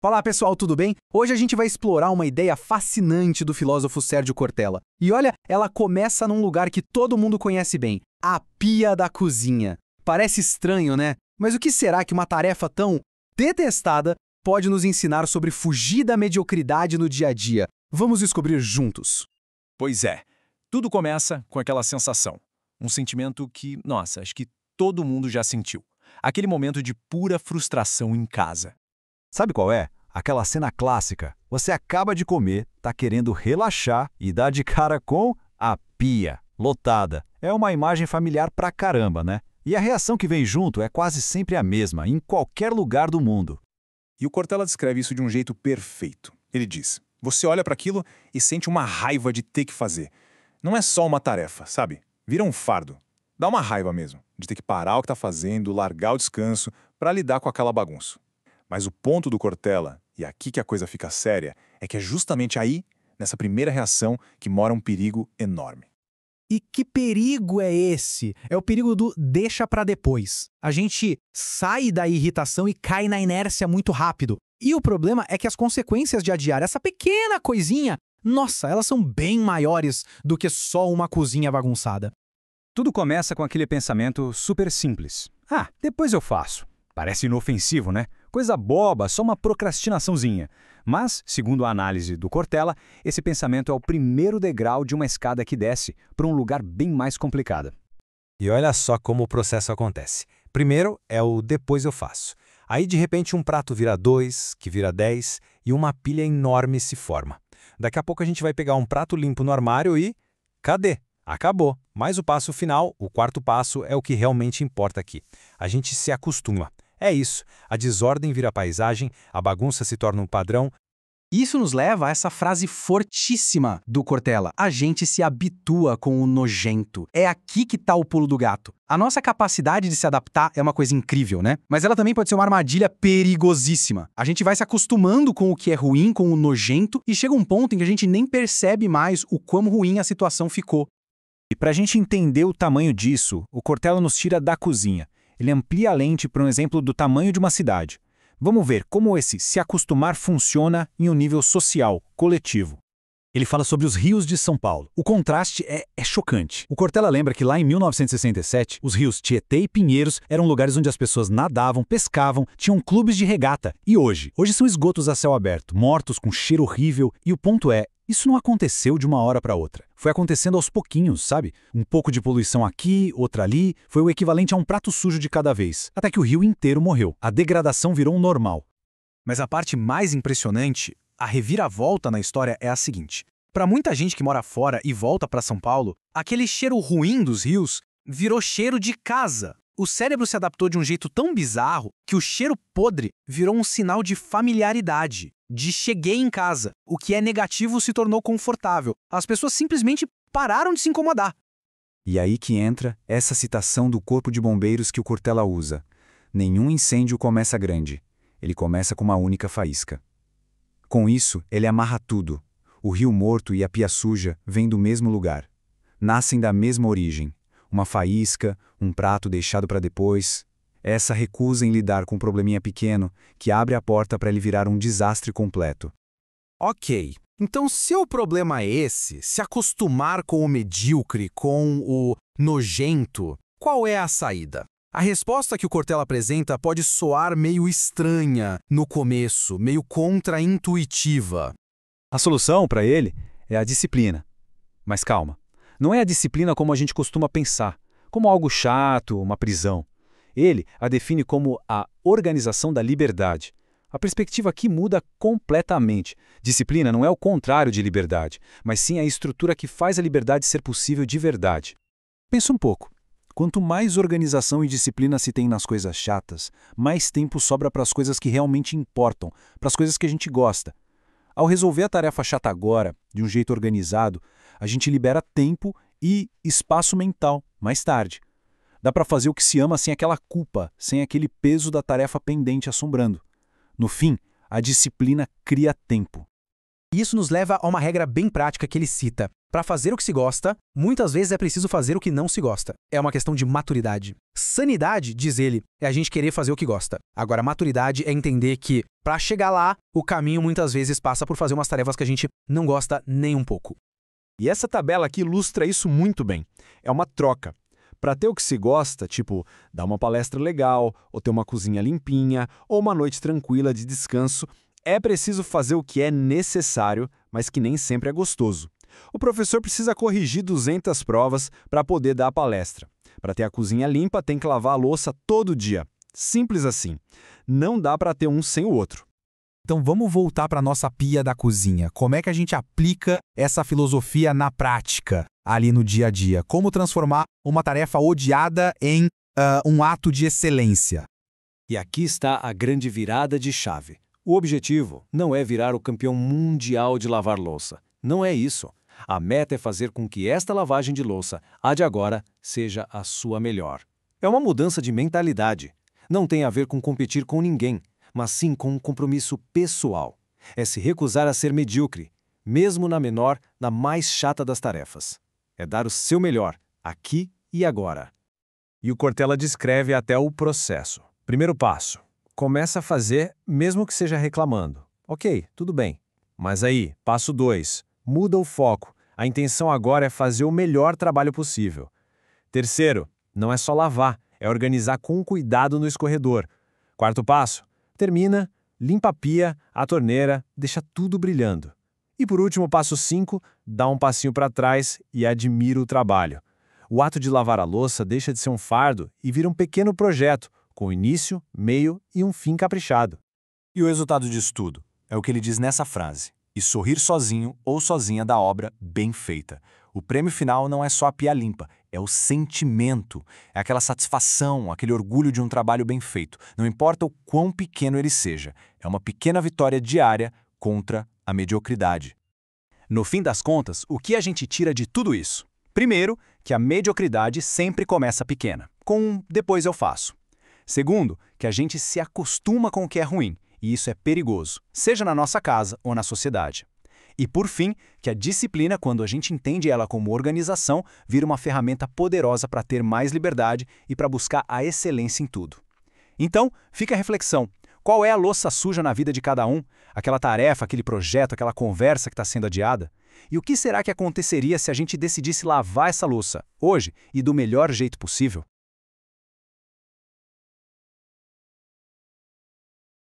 Olá pessoal, tudo bem? Hoje a gente vai explorar uma ideia fascinante do filósofo Sérgio Cortella. E olha, ela começa num lugar que todo mundo conhece bem, a pia da cozinha. Parece estranho, né? Mas o que será que uma tarefa tão detestada pode nos ensinar sobre fugir da mediocridade no dia a dia? Vamos descobrir juntos. Pois é, tudo começa com aquela sensação. Um sentimento que, nossa, acho que todo mundo já sentiu. Aquele momento de pura frustração em casa. Sabe qual é? Aquela cena clássica. Você acaba de comer, tá querendo relaxar e dá de cara com a pia lotada. É uma imagem familiar pra caramba, né? E a reação que vem junto é quase sempre a mesma, em qualquer lugar do mundo. E o Cortella descreve isso de um jeito perfeito. Ele diz: você olha para aquilo e sente uma raiva de ter que fazer. Não é só uma tarefa, sabe? Vira um fardo. Dá uma raiva mesmo, de ter que parar o que tá fazendo, largar o descanso para lidar com aquela bagunça. Mas o ponto do Cortella, e aqui que a coisa fica séria, é que é justamente aí, nessa primeira reação, que mora um perigo enorme. E que perigo é esse? É o perigo do deixa pra depois. A gente sai da irritação e cai na inércia muito rápido. E o problema é que as consequências de adiar essa pequena coisinha, nossa, elas são bem maiores do que só uma cozinha bagunçada. Tudo começa com aquele pensamento super simples. Ah, depois eu faço. Parece inofensivo, né? Coisa boba, só uma procrastinaçãozinha. Mas, segundo a análise do Cortella, esse pensamento é o primeiro degrau de uma escada que desce para um lugar bem mais complicado. E olha só como o processo acontece. Primeiro é o depois eu faço. Aí, de repente, um prato vira 2, que vira 10, e uma pilha enorme se forma. Daqui a pouco a gente vai pegar um prato limpo no armário e... cadê? Acabou. Mas o passo final, o quarto passo, é o que realmente importa aqui. A gente se acostuma. É isso, a desordem vira paisagem, a bagunça se torna um padrão. Isso nos leva a essa frase fortíssima do Cortella. A gente se habitua com o nojento. É aqui que tá o pulo do gato. A nossa capacidade de se adaptar é uma coisa incrível, né? Mas ela também pode ser uma armadilha perigosíssima. A gente vai se acostumando com o que é ruim, com o nojento, e chega um ponto em que a gente nem percebe mais o quão ruim a situação ficou. E para a gente entender o tamanho disso, o Cortella nos tira da cozinha. Ele amplia a lente para um exemplo do tamanho de uma cidade. Vamos ver como esse se acostumar funciona em um nível social, coletivo. Ele fala sobre os rios de São Paulo. O contraste é chocante. O Cortella lembra que lá em 1967, os rios Tietê e Pinheiros eram lugares onde as pessoas nadavam, pescavam, tinham clubes de regata. E hoje? Hoje são esgotos a céu aberto, mortos com cheiro horrível. E o ponto é, isso não aconteceu de uma hora para outra. Foi acontecendo aos pouquinhos, sabe? Um pouco de poluição aqui, outra ali, foi o equivalente a um prato sujo de cada vez. Até que o rio inteiro morreu. A degradação virou um normal. Mas a parte mais impressionante, a reviravolta na história é a seguinte. Para muita gente que mora fora e volta para São Paulo, aquele cheiro ruim dos rios virou cheiro de casa. O cérebro se adaptou de um jeito tão bizarro que o cheiro podre virou um sinal de familiaridade, de cheguei em casa. O que é negativo se tornou confortável. As pessoas simplesmente pararam de se incomodar. E aí que entra essa citação do Corpo de Bombeiros que o Cortella usa. Nenhum incêndio começa grande. Ele começa com uma única faísca. Com isso, ele amarra tudo. O rio morto e a pia suja vêm do mesmo lugar. Nascem da mesma origem. Uma faísca, um prato deixado para depois. Essa recusa em lidar com um probleminha pequeno que abre a porta para ele virar um desastre completo. Ok, então se o problema é esse, se acostumar com o medíocre, com o nojento, qual é a saída? A resposta que o Cortella apresenta pode soar meio estranha no começo, meio contraintuitiva. A solução para ele é a disciplina. Mas calma, não é a disciplina como a gente costuma pensar, como algo chato, uma prisão. Ele a define como a organização da liberdade. A perspectiva aqui muda completamente. Disciplina não é o contrário de liberdade, mas sim a estrutura que faz a liberdade ser possível de verdade. Pensa um pouco. Quanto mais organização e disciplina se tem nas coisas chatas, mais tempo sobra para as coisas que realmente importam, para as coisas que a gente gosta. Ao resolver a tarefa chata agora, de um jeito organizado, a gente libera tempo e espaço mental mais tarde. Dá para fazer o que se ama sem aquela culpa, sem aquele peso da tarefa pendente assombrando. No fim, a disciplina cria tempo. E isso nos leva a uma regra bem prática que ele cita. Para fazer o que se gosta, muitas vezes é preciso fazer o que não se gosta. É uma questão de maturidade. Sanidade, diz ele, é a gente querer fazer o que gosta. Agora, maturidade é entender que, para chegar lá, o caminho muitas vezes passa por fazer umas tarefas que a gente não gosta nem um pouco. E essa tabela aqui ilustra isso muito bem. É uma troca. Para ter o que se gosta, tipo, dar uma palestra legal, ou ter uma cozinha limpinha, ou uma noite tranquila de descanso, é preciso fazer o que é necessário, mas que nem sempre é gostoso. O professor precisa corrigir 200 provas para poder dar a palestra. Para ter a cozinha limpa, tem que lavar a louça todo dia. Simples assim. Não dá para ter um sem o outro. Então vamos voltar para a nossa pia da cozinha. Como é que a gente aplica essa filosofia na prática, ali no dia a dia? Como transformar uma tarefa odiada em um ato de excelência? E aqui está a grande virada de chave. O objetivo não é virar o campeão mundial de lavar louça. Não é isso. A meta é fazer com que esta lavagem de louça, a de agora, seja a sua melhor. É uma mudança de mentalidade. Não tem a ver com competir com ninguém, mas sim com um compromisso pessoal. É se recusar a ser medíocre, mesmo na menor, na mais chata das tarefas. É dar o seu melhor, aqui e agora. E o Cortella descreve até o processo. Primeiro passo. Começa a fazer, mesmo que seja reclamando. Ok, tudo bem. Mas aí, passo 2. Muda o foco. A intenção agora é fazer o melhor trabalho possível. Terceiro, não é só lavar, é organizar com cuidado no escorredor. Quarto passo, termina, limpa a pia, a torneira, deixa tudo brilhando. E por último, passo 5, dá um passinho para trás e admira o trabalho. O ato de lavar a louça deixa de ser um fardo e vira um pequeno projeto, com início, meio e um fim caprichado. E o resultado disso tudo é o que ele diz nessa frase: e sorrir sozinho ou sozinha da obra bem feita. O prêmio final não é só a pia limpa, é o sentimento, é aquela satisfação, aquele orgulho de um trabalho bem feito. Não importa o quão pequeno ele seja, é uma pequena vitória diária contra a mediocridade. No fim das contas, o que a gente tira de tudo isso? Primeiro, que a mediocridade sempre começa pequena, com um depois eu faço. Segundo, que a gente se acostuma com o que é ruim, e isso é perigoso, seja na nossa casa ou na sociedade. E por fim, que a disciplina, quando a gente entende ela como organização, vira uma ferramenta poderosa para ter mais liberdade e para buscar a excelência em tudo. Então, fica a reflexão. Qual é a louça suja na vida de cada um? Aquela tarefa, aquele projeto, aquela conversa que está sendo adiada? E o que será que aconteceria se a gente decidisse lavar essa louça, hoje, e do melhor jeito possível?